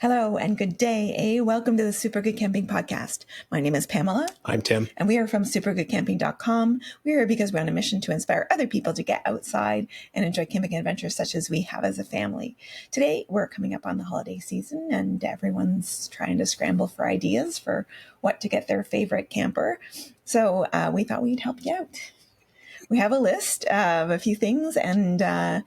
Hello and good day. Welcome to the Super Good Camping Podcast. My name is Pamela. I'm Tim. And we are from supergoodcamping.com. We're here because we're on a mission to inspire other people to get outside and enjoy camping adventures such as we have as a family. Today, we're coming up on the holiday season and everyone's trying to scramble for ideas for what to get their favorite camper. So we thought we'd help you out. We have a list of a few things and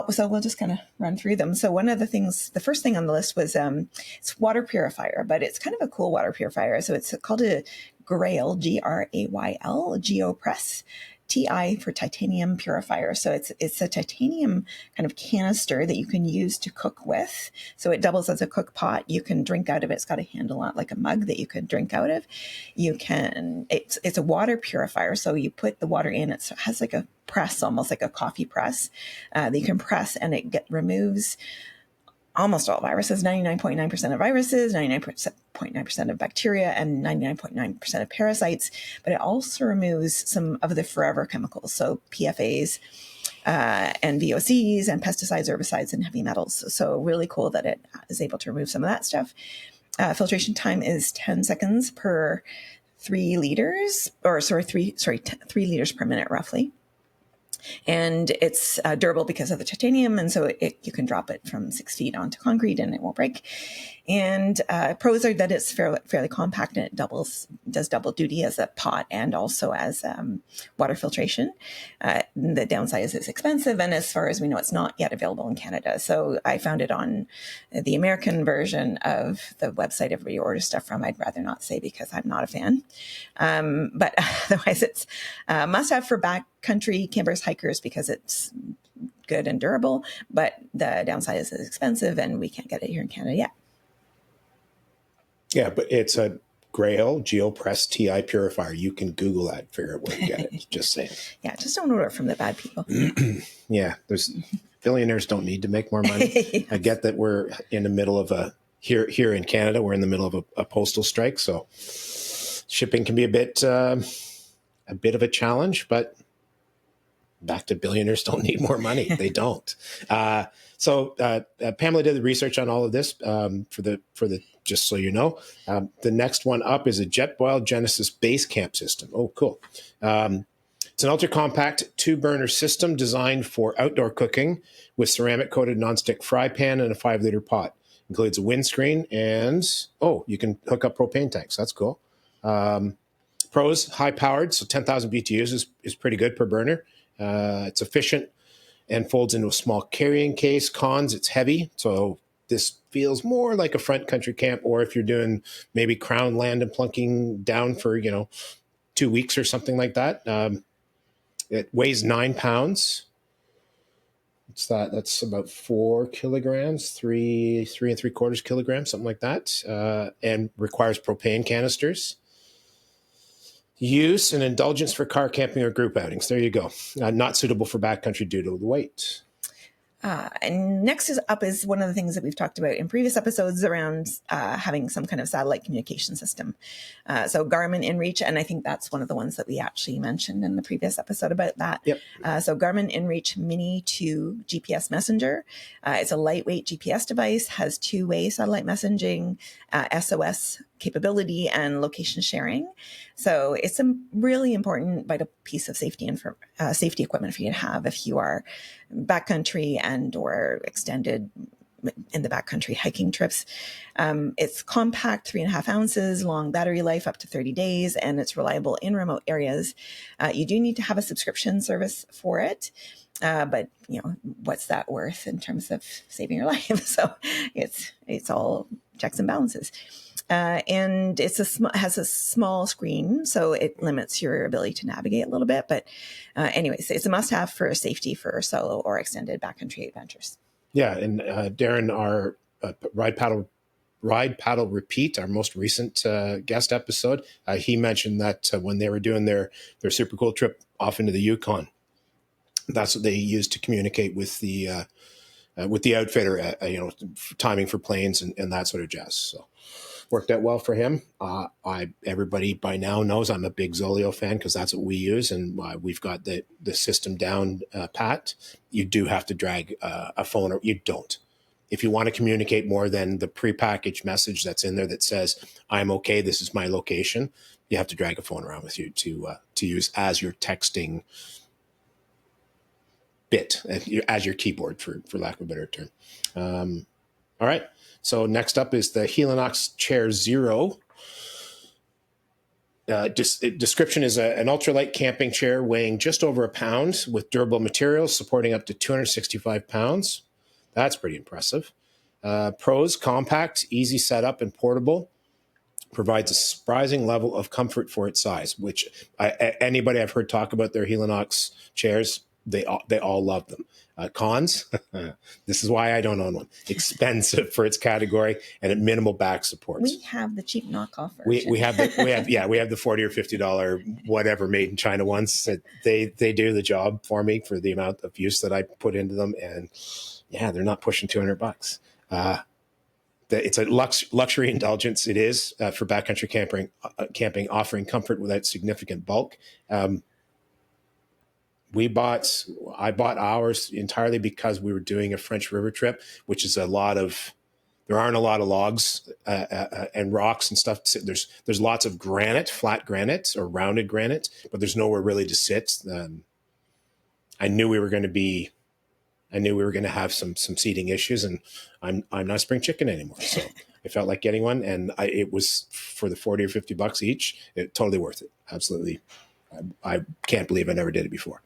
so we'll just kind of run through them. So one of the things, the first thing on the list was it's water purifier, but it's kind of a cool water purifier. So it's called a Grayl, Grayl, GeoPress, TI for titanium purifier. So it's a titanium kind of canister that you can use to cook with. So it doubles as a cook pot. You can drink out of it. It's got a handle on it like a mug that you could drink out of. It's a water purifier. So you put the water in. It has like a press, almost like a coffee press that you can press, and it removes almost all viruses, 99.9% of viruses, 99.9% of bacteria, and 99.9% of parasites. But it also removes some of the forever chemicals, so PFAs and VOCs and pesticides, herbicides, and heavy metals. So really cool that it is able to remove some of that stuff. Filtration time is 10 seconds per 3 liters, 3 liters per minute, roughly. And it's durable because of the titanium, and so you can drop it from 6 feet onto concrete and it won't break. And pros are that it's fairly compact, and it does double duty as a pot and also as water filtration. The downside is it's expensive, and as far as we know, it's not yet available in Canada. So I found it on the American version of the website everybody orders stuff from. I'd rather not say because I'm not a fan. But otherwise, it's a must-have for backcountry campers, hikers, because it's good and durable. But the downside is it's expensive, and we can't get it here in Canada yet. Yeah, but it's a Grayl GeoPress TI purifier. You can Google that, figure out where to get it. Just saying. Yeah, just don't order it from the bad people. Yeah, billionaires don't need to make more money. Yes. I get that we're in the middle of here in Canada, we're in the middle of a postal strike, so shipping can be a bit of a challenge. But back to billionaires don't need more money. They don't. So Pamela did the research on all of this for the just so you know. The next one up is a Jetboil Genesis Basecamp system. Oh, cool. It's an ultra-compact 2-burner system designed for outdoor cooking with ceramic-coated nonstick fry pan and a 5-liter pot. Includes a windscreen and, you can hook up propane tanks. That's cool. Pros, high-powered, so 10,000 BTUs is pretty good per burner. It's efficient and folds into a small carrying case. Cons, it's heavy, so this feels more like a front country camp, or if you're doing maybe crown land and plunking down for 2 weeks or something like that. It weighs 9 pounds. What's that? That's about 4 kilograms, 3.75 kilograms, something like that, and requires propane canisters. Use and indulgence for car camping or group outings. There you go. Not suitable for backcountry due to the weight. And next up is one of the things that we've talked about in previous episodes around having some kind of satellite communication system. So Garmin, InReach, and I think that's one of the ones that we actually mentioned in the previous episode about that. Yep. So Garmin InReach Mini 2 GPS Messenger. It's a lightweight GPS device, has 2-way satellite messaging, SOS capability, and location sharing. So it's a really important vital piece of safety equipment for you to have if you are backcountry and or extended in the backcountry hiking trips. It's compact, 3.5 ounces, long battery life up to 30 days, and it's reliable in remote areas. You do need to have a subscription service for it. But what's that worth in terms of saving your life? So it's all checks and balances. And has a small screen, so it limits your ability to navigate a little bit. But anyways, it's a must-have for safety for solo or extended backcountry adventures. Yeah, and Darren, our Ride Paddle Repeat, our most recent guest episode, he mentioned that when they were doing their super cool trip off into the Yukon, that's what they used to communicate with the outfitter, timing for planes and that sort of jazz. So worked out well for him. Everybody by now knows I'm a big Zoleo fan because that's what we use, and we've got the system down pat. You do have to drag a phone, or you don't. if you want to communicate more than the prepackaged message that's in there that says, I'm okay, this is my location, you have to drag a phone around with you to use as your texting bit, as your keyboard, for lack of a better term. All right. So next up is the Helinox Chair Zero. Description is an ultralight camping chair weighing just over a pound with durable materials supporting up to 265 pounds. That's pretty impressive. Pros: compact, easy setup, and portable. Provides a surprising level of comfort for its size, which anybody I've heard talk about their Helinox chairs, they all love them. Cons: this is why I don't own one. Expensive for its category and at minimal back supports. We have the cheap knockoff version. We have the $40 or $50 whatever made in China ones. They do the job for me for the amount of use that I put into them, and yeah, they're not pushing $200. It's a luxury indulgence. It is for backcountry camping, offering comfort without significant bulk. I bought ours entirely because we were doing a French river trip, which is there aren't a lot of logs and rocks and stuff. There's lots of granite, flat granite or rounded granite, but there's nowhere really to sit. I knew we were going to have some seating issues, and I'm not a spring chicken anymore. So I felt like getting one, and it was for the $40 or $50 each. Totally worth it. Absolutely. I can't believe I never did it before.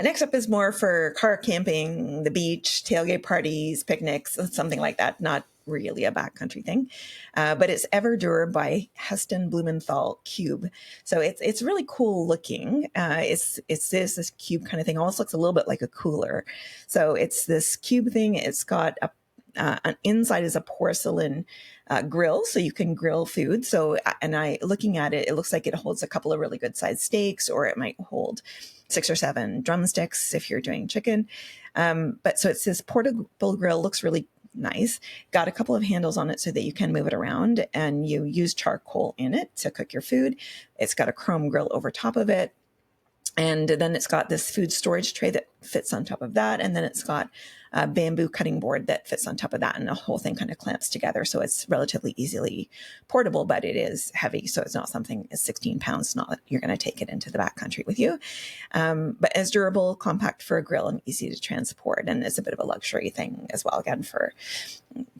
Next up is more for car camping, the beach, tailgate parties, picnics, something like that. Not really a backcountry thing, but it's Everdure by Heston Blumenthal Cube. So it's really cool looking. It's this cube kind of thing. Almost looks a little bit like a cooler. So it's this cube thing. It's got an inside is a porcelain grill, so you can grill food. So, looking at it, it looks like it holds a couple of really good sized steaks, or it might hold 6 or 7 drumsticks if you're doing chicken. But so it's this portable grill, looks really nice. Got a couple of handles on it so that you can move it around, and you use charcoal in it to cook your food. It's got a chrome grill over top of it. And then it's got this food storage tray that fits on top of that. And then it's got a bamboo cutting board that fits on top of that. And the whole thing kind of clamps together. So it's relatively easily portable, but it is heavy. So it's not something, it's 16 pounds. Not that you're going to take it into the backcountry with you. But as durable, compact for a grill, and easy to transport. And it's a bit of a luxury thing as well, again, for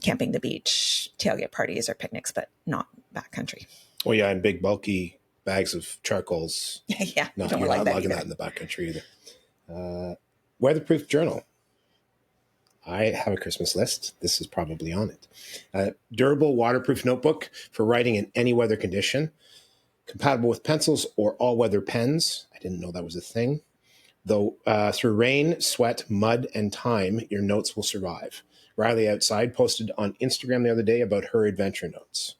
camping, the beach, tailgate parties, or picnics, but not backcountry. Oh, yeah. And big, bulky bags of charcoals. Yeah, no, you're not lugging that in the backcountry either. Weatherproof journal. I have a Christmas list. This is probably on it. Durable, waterproof notebook for writing in any weather condition. Compatible with pencils or all-weather pens. I didn't know that was a thing. Though through rain, sweat, mud, and time, your notes will survive. Riley Outside posted on Instagram the other day about her adventure notes.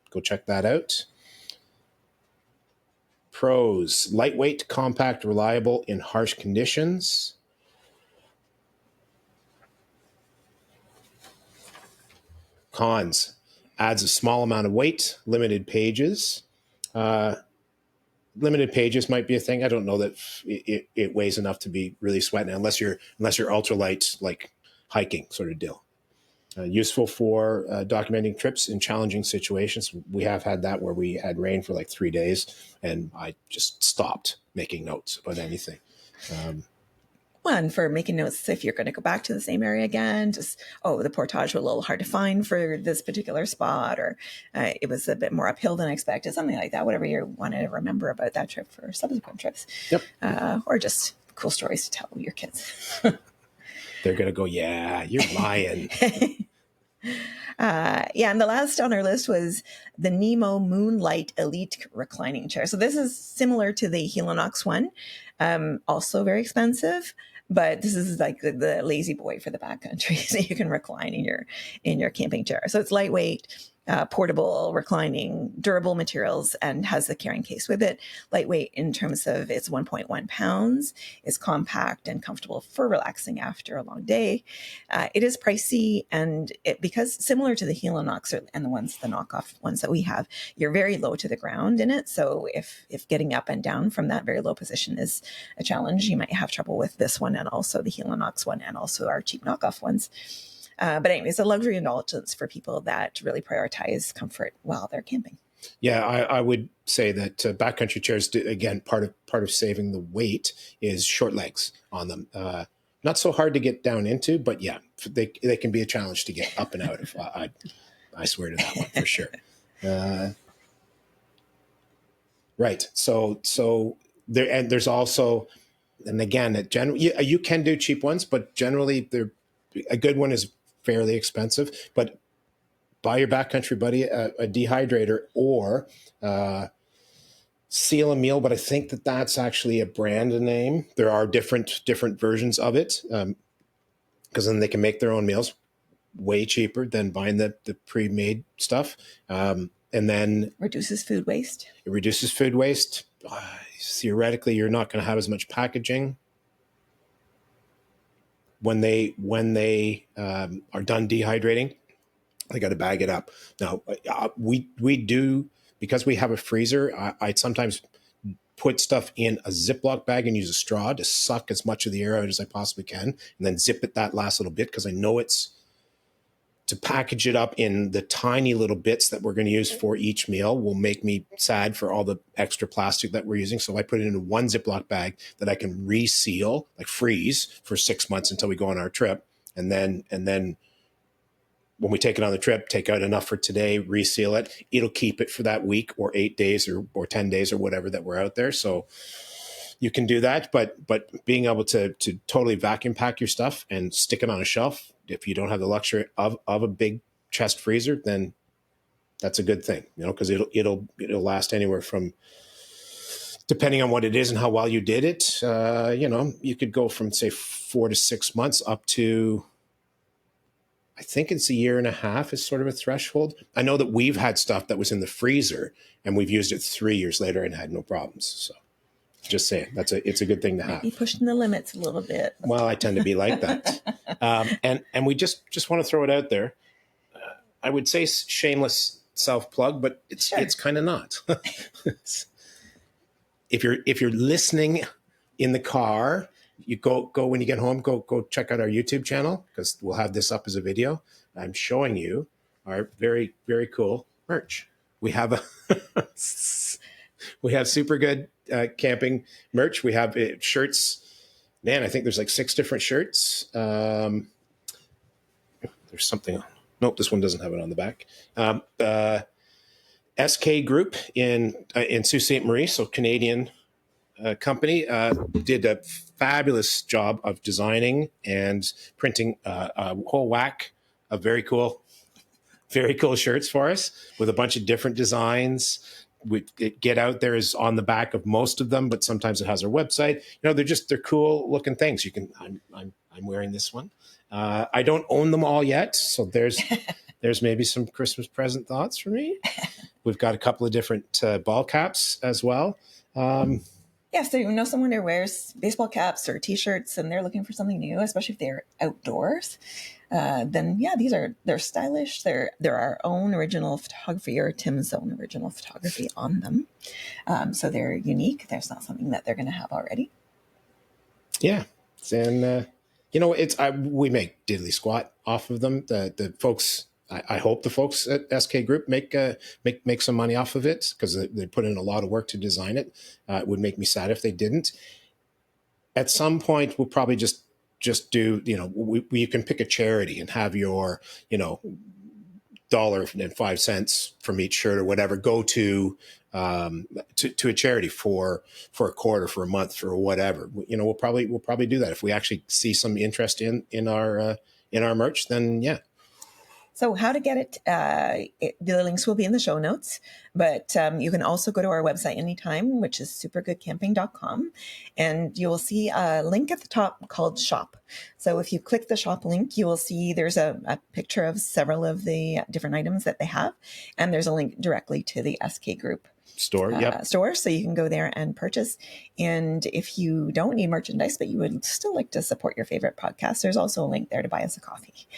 Go check that out. Pros: lightweight, compact, reliable in harsh conditions. Cons: adds a small amount of weight, limited pages. Limited pages might be a thing. I don't know that it weighs enough to be really sweating, unless you're ultralight, like hiking sort of deal. Useful for documenting trips in challenging situations. We have had that where we had rain for like 3 days, and I just stopped making notes about anything. One for making notes if you're going to go back to the same area again. Just, the portage was a little hard to find for this particular spot, or it was a bit more uphill than I expected, something like that. Whatever you want to remember about that trip for subsequent trips. Yep. Or just cool stories to tell your kids. They're going to go, yeah, you're lying. And the last on our list was the Nemo Moonlight Elite Reclining Chair. So this is similar to the Helinox one, also very expensive, but this is like the lazy boy for the backcountry. So you can recline in your camping chair. So it's lightweight, portable, reclining, durable materials, and has the carrying case with it. Lightweight in terms of it's 1.1 pounds, is compact and comfortable for relaxing after a long day. It is pricey, and because similar to the Helinox and the knockoff ones that we have, you're very low to the ground in it. So if getting up and down from that very low position is a challenge, you might have trouble with this one and also the Helinox one and also our cheap knockoff ones. But anyway, it's a luxury indulgence for people that really prioritize comfort while they're camping. Yeah, I would say that backcountry chairs, again, part of saving the weight is short legs on them. Not so hard to get down into, but yeah, they can be a challenge to get up and out of. I swear to that one for sure. Right. So there's also, and again, you can do cheap ones, but generally a good one is fairly expensive. But buy your backcountry buddy a dehydrator or Seal a Meal, but I think that's actually a brand name. There are different versions of it because then they can make their own meals way cheaper than buying the pre-made stuff. And then reduces food waste. It reduces food waste. Theoretically, you're not going to have as much packaging when they are done dehydrating. They got to bag it up. Now, we do, because we have a freezer, I sometimes put stuff in a Ziploc bag and use a straw to suck as much of the air out as I possibly can, and then zip it that last little bit, because I know to package it up in the tiny little bits that we're going to use for each meal will make me sad for all the extra plastic that we're using. So I put it into one Ziploc bag that I can reseal, like freeze for 6 months until we go on our trip. And then when we take it on the trip, take out enough for today, reseal it. It'll keep it for that week or 8 days or 10 days or whatever that we're out there. So you can do that, but being able to totally vacuum pack your stuff and stick it on a shelf, if you don't have the luxury of a big chest freezer, then that's a good thing, because it'll last anywhere from, depending on what it is and how well you did it, you could go from, say, 4 to 6 months up to, I think it's 1.5 years is sort of a threshold. I know that we've had stuff that was in the freezer and we've used it 3 years later and had no problems. So just saying, it's a good thing to have. Be pushing the limits a little bit. Well, I tend to be like that. And we just want to throw it out there. I would say shameless self-plug, but it's kind of not. If you're listening in the car, you go when you get home, go check out our YouTube channel, because we'll have this up as a video. I'm showing you our very, very cool merch. We have super good camping merch. We have shirts. Man, I think there's like 6 different shirts. There's something. Nope, this one doesn't have it on the back. SK Group in Sault Ste. Marie, so Canadian company, did a fabulous job of designing and printing a whole whack of very cool shirts for us with a bunch of different designs. Get Out There is on the back of most of them, but sometimes it has our website. They're cool looking things. I'm wearing this one. I don't own them all yet, so there's maybe some Christmas present thoughts for me. We've got a couple of different ball caps as well. So someone who wears baseball caps or T-shirts and they're looking for something new, especially if they're outdoors, then they're stylish. They're our own original photography, or Tim's own original photography on them. So they're unique. There's not something that they're going to have already. Yeah, and we make diddly squat off of them. The folks. I hope the folks at SK Group make some money off of it, because they put in a lot of work to design it. It would make me sad if they didn't. At some point, we'll probably just do, you can pick a charity and have your, $1.05 from each shirt or whatever go to a charity for a quarter, for a month, or whatever. We'll probably do that if we actually see some interest in our merch. Then yeah. So how to get it, the links will be in the show notes, but you can also go to our website anytime, which is supergoodcamping.com, and you will see a link at the top called Shop. So if you click the Shop link, you will see there's a picture of several of the different items that they have, and there's a link directly to the SK Group store, so you can go there and purchase. And if you don't need merchandise, but you would still like to support your favorite podcast, there's also a link there to buy us a coffee.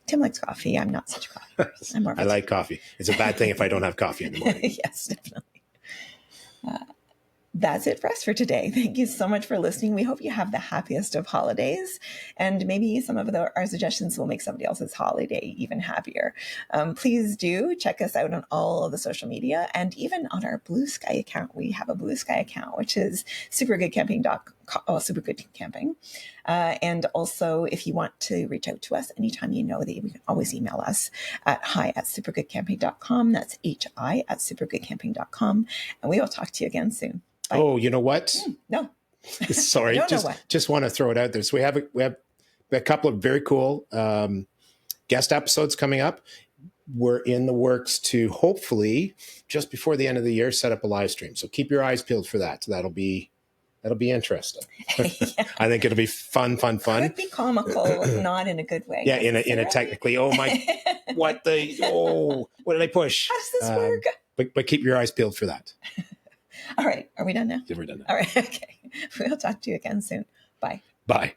Tim likes coffee. I'm not such a coffee person. I'm more I like coffee. It's a bad thing if I don't have coffee in the morning. Yes, definitely. That's it for us for today. Thank you so much for listening. We hope you have the happiest of holidays, and maybe some of our suggestions will make somebody else's holiday even happier. Please do check us out on all of the social media and even on our Blue Sky account. We have a Blue Sky account, which is supergoodcamping.com. Oh, Supergood Camping. And also, if you want to reach out to us anytime, you know that you can always email us at hi@supergoodcamping.com. That's hi@supergoodcamping.com. And we will talk to you again soon. Bye. Oh, you know what? No. Sorry, just want to throw it out there. So we have a couple of very cool guest episodes coming up. We're in the works to hopefully just before the end of the year set up a live stream. So keep your eyes peeled for that. That'll be interesting. Yeah. I think it'll be fun. Could be comical, not in a good way. Yeah, in a technically. Oh my! What did I push? How does this work? But keep your eyes peeled for that. All right. Are we done now? Yeah, we're done now. All right. Okay. We'll talk to you again soon. Bye. Bye.